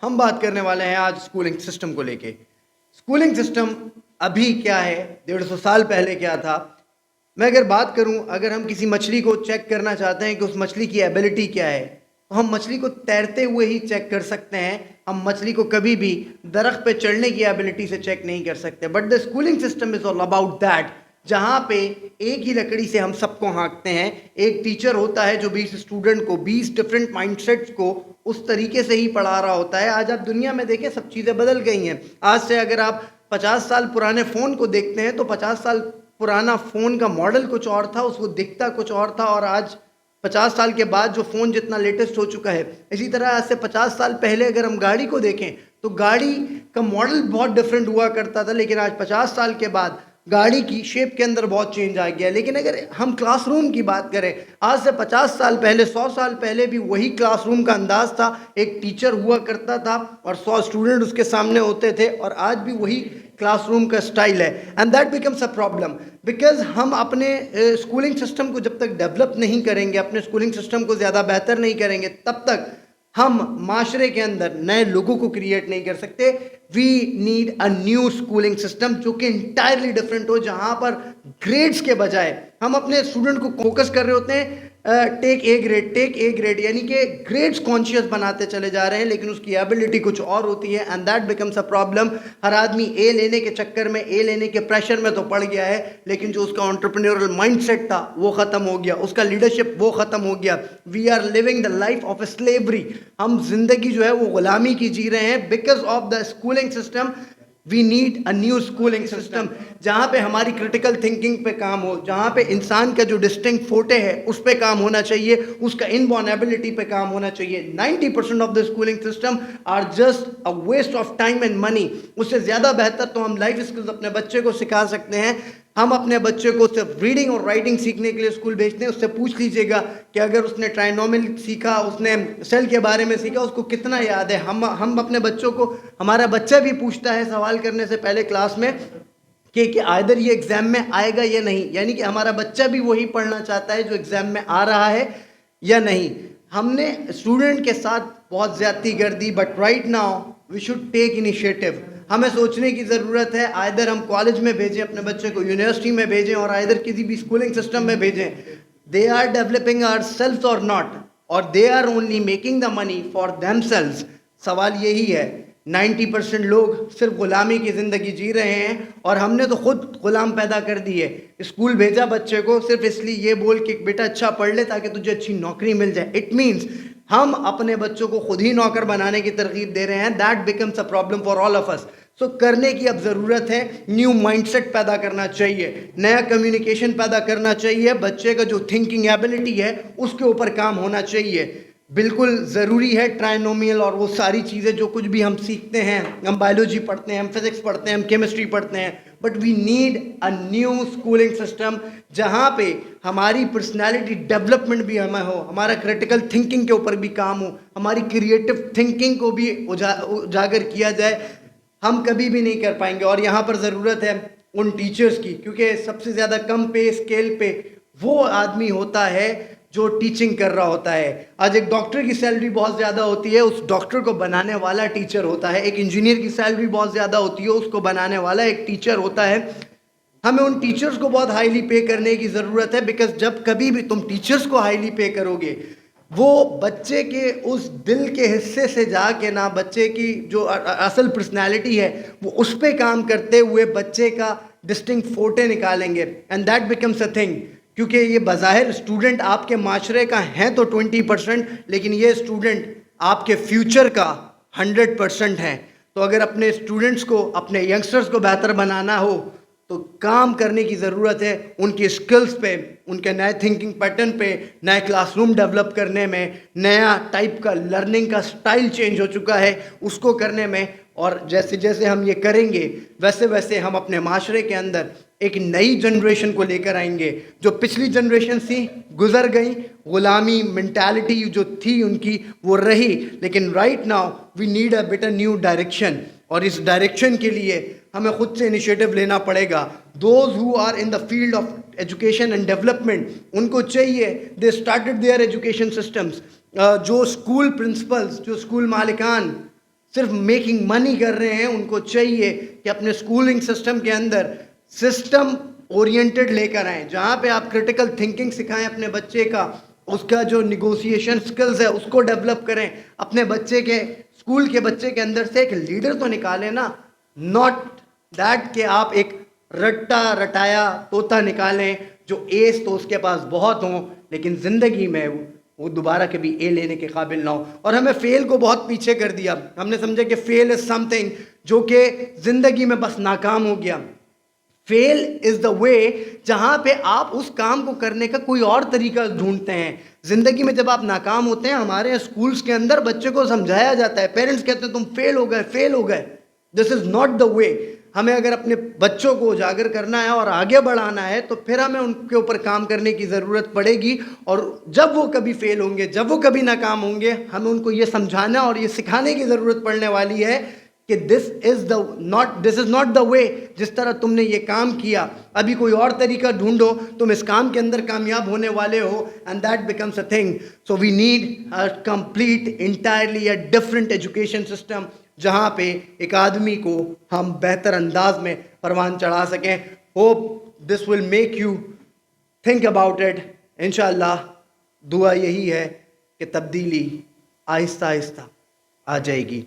हम बात करने वाले हैं आज स्कूलिंग सिस्टम को लेके। स्कूलिंग सिस्टम अभी क्या है, 150 साल पहले क्या था। मैं अगर बात करूं, अगर हम किसी मछली को चेक करना चाहते हैं कि उस मछली की एबिलिटी क्या है, तो हम मछली को तैरते हुए ही चेक कर सकते हैं। हम मछली को कभी भी दरख्त पे चढ़ने की एबिलिटी से चेक नहीं कर सकते। But the schooling system is all about that, जहाँ पे एक ही लकड़ी से हम सबको हाँकते हैं। एक टीचर होता है जो 20 स्टूडेंट को 20 डिफरेंट माइंडसेट्स को उस तरीके से ही पढ़ा रहा होता है। आज आप दुनिया में देखें, सब चीज़ें बदल गई हैं। आज से अगर आप 50 साल पुराने फ़ोन को देखते हैं तो 50 साल पुराना फ़ोन का मॉडल कुछ और था, उसको दिखता कुछ और था, और आज 50 साल के बाद जो फ़ोन जितना लेटेस्ट हो चुका है। इसी तरह आज से 50 साल पहले अगर हम गाड़ी को देखें तो गाड़ी का मॉडल बहुत डिफरेंट हुआ करता था, लेकिन आज 50 साल के बाद गाड़ी की शेप के अंदर बहुत चेंज आ गया। लेकिन अगर हम क्लासरूम की बात करें, आज से 50 साल पहले, 100 साल पहले भी वही क्लासरूम का अंदाज था। एक टीचर हुआ करता था और 100 स्टूडेंट उसके सामने होते थे, और आज भी वही क्लासरूम का स्टाइल है। And that becomes a problem, because हम अपने स्कूलिंग सिस्टम को जब तक डेवलप नहीं करेंगे, अपने स्कूलिंग सिस्टम को ज़्यादा बेहतर नहीं करेंगे, तब तक हम माशरे के अंदर नए लोगों को क्रिएट नहीं कर सकते। We need a new schooling system जो कि इंटायरली डिफरेंट हो, जहाँ पर ग्रेड्स के बजाय हम अपने स्टूडेंट को फोकस कर रहे होते हैं टेक ए ग्रेड, यानी कि ग्रेड्स कॉन्शियस बनाते चले जा रहे हैं, लेकिन उसकी एबिलिटी कुछ और होती है। And that becomes a problem. हर आदमी ए लेने के चक्कर में, ए लेने के प्रेशर में तो पड़ गया है, लेकिन जो उसका एंटरप्रेन्योरल माइंडसेट था वो ख़त्म हो गया, उसका लीडरशिप वो ख़त्म हो गया। We are living the life of slavery. हम जिंदगी जो है वो गुलामी की जी रहे हैं because of the schooling system. We need a new schooling system जहाँ पे हमारी क्रिटिकल थिंकिंग पे काम हो, जहाँ पे इंसान का जो डिस्टिंक्ट फोटे है उस पे काम होना चाहिए, उसका इनबॉर्न एबिलिटी पे काम होना चाहिए। 90% of the schooling system are just a waste of time and money. उससे ज़्यादा बेहतर तो हम लाइफ स्किल्स अपने बच्चे को सिखा सकते हैं। हम अपने बच्चे को सिर्फ रीडिंग और राइटिंग सीखने के लिए स्कूल भेजते हैं। उससे पूछ लीजिएगा कि अगर उसने ट्राइनोमियल सीखा, उसने सेल के बारे में सीखा, उसको कितना याद है। हम अपने बच्चों को, हमारा बच्चा भी पूछता है सवाल करने से पहले क्लास में कि आइदर ये एग्ज़ाम में आएगा या नहीं, यानी कि हमारा बच्चा भी वही पढ़ना चाहता है जो एग्ज़ाम में आ रहा है या नहीं। हमने स्टूडेंट के साथ बहुत ज़्यादती कर दी, but right now we should take initiative. हमें सोचने की ज़रूरत है, आइदर हम कॉलेज में भेजें अपने बच्चे को, यूनिवर्सिटी में भेजें, और आइदर किसी भी स्कूलिंग सिस्टम में भेजें। They are developing ourself or not, or they are only making the money for themselves. सवाल यही है। 90% लोग सिर्फ गुलामी की ज़िंदगी जी रहे हैं, और हमने तो खुद गुलाम पैदा कर दिए। स्कूल भेजा बच्चे को सिर्फ इसलिए ये बोल के बेटा अच्छा पढ़ ले ताकि तुझे अच्छी नौकरी मिल जाए। इट मीन्स हम अपने बच्चों को खुद ही नौकर बनाने की तरकीब दे रहे हैं। That becomes a problem for all of us. So करने की अब ज़रूरत है, न्यू माइंडसेट पैदा करना चाहिए, नया कम्युनिकेशन पैदा करना चाहिए। बच्चे का जो थिंकिंग एबिलिटी है उसके ऊपर काम होना चाहिए। बिल्कुल ज़रूरी है ट्राइनोमियल और वो सारी चीज़ें जो कुछ भी हम सीखते हैं, हम बायोलॉजी पढ़ते हैं, हम फिज़िक्स पढ़ते हैं, हम केमिस्ट्री पढ़ते हैं, but we need a new schooling system जहाँ पे हमारी पर्सनालिटी डेवलपमेंट भी हमें हो, हमारा क्रिटिकल थिंकिंग के ऊपर भी काम हो, हमारी क्रिएटिव थिंकिंग को भी उजागर किया जाए। हम कभी भी नहीं कर पाएंगे, और यहाँ पर ज़रूरत है उन टीचर्स की, क्योंकि सबसे ज़्यादा कम पे स्केल पे वो आदमी होता है जो टीचिंग कर रहा होता है। आज एक डॉक्टर की सैलरी बहुत ज़्यादा होती है, उस डॉक्टर को बनाने वाला टीचर होता है। एक इंजीनियर की सैलरी बहुत ज़्यादा होती है, उसको बनाने वाला एक टीचर होता है। हमें उन टीचर्स को बहुत हाईली पे करने की ज़रूरत है, बिकॉज जब कभी भी तुम टीचर्स को हाईली पे करोगे, वो बच्चे के उस दिल के हिस्से से जाके ना, बच्चे की जो असल पर्सनैलिटी है वो उस पर काम करते हुए बच्चे का डिस्टिंक्ट फोटे निकालेंगे। And that becomes a thing, क्योंकि ये बज़ाहिर स्टूडेंट आपके माशरे का है तो 20%, लेकिन ये स्टूडेंट आपके फ्यूचर का 100% है। तो अगर अपने स्टूडेंट्स को, अपने यंगस्टर्स को बेहतर बनाना हो तो काम करने की ज़रूरत है उनकी स्किल्स पे, उनके नए थिंकिंग पैटर्न पे, नए क्लासरूम डेवलप करने में, नया टाइप का लर्निंग का स्टाइल चेंज हो चुका है उसको करने में। और जैसे जैसे हम ये करेंगे वैसे वैसे हम अपने माशरे के अंदर एक नई जनरेशन को लेकर आएंगे। जो पिछली जनरेशन थी गुजर गई, गुलामी मेंटालिटी जो थी उनकी वो रही, लेकिन right now we need a better new direction, और इस डायरेक्शन के लिए हमें खुद से इनिशिएटिव लेना पड़ेगा। Those who are in the field of education and development, उनको चाहिए, they started their education systems. जो स्कूल प्रिंसिपल्स, जो स्कूल मालिकान सिर्फ मेकिंग मनी कर रहे हैं, उनको चाहिए कि अपने स्कूलिंग सिस्टम के अंदर सिस्टम ओरिएंटेड लेकर आएँ, जहाँ पे आप क्रिटिकल थिंकिंग सिखाएं अपने बच्चे का, उसका जो निगोशिएशन स्किल्स है उसको डेवलप करें, अपने बच्चे के स्कूल के बच्चे के अंदर से एक लीडर तो निकालें ना, नॉट दैट कि आप एक रट्टा रटाया तोता निकालें जो एस तो उसके पास बहुत हों लेकिन ज़िंदगी में वो दोबारा कभी ए लेने के काबिल ना हो। और हमें फेल को बहुत पीछे कर दिया, हमने समझा कि फेल इज़ समथिंग जो कि ज़िंदगी में बस नाकाम हो गया। फेल इज़ द वे जहाँ पे आप उस काम को करने का कोई और तरीका ढूंढते हैं। ज़िंदगी में जब आप नाकाम होते हैं, हमारे स्कूल्स के अंदर बच्चे को समझाया जाता है, पेरेंट्स कहते हैं तुम फेल हो गए, फेल हो गए। This is not the way. हमें अगर अपने बच्चों को उजागर करना है और आगे बढ़ाना है तो फिर हमें उनके ऊपर काम करने की ज़रूरत पड़ेगी। और जब वो कभी फेल होंगे, जब वो कभी नाकाम होंगे, हमें उनको ये समझाना और ये सिखाने की ज़रूरत पड़ने वाली है कि this is not the way. जिस तरह तुमने ये काम किया, अभी कोई और तरीका ढूंढो, तुम इस काम के अंदर कामयाब होने वाले हो, and that becomes a thing. So we need a complete entirely a different education system, जहाँ पे एक आदमी को हम बेहतर अंदाज में परवान चढ़ा सकें। Hope this will make you think about it. इंशाअल्लाह दुआ यही है कि तब्दीली आहिस्ता आहिस्ता आ जाएगी।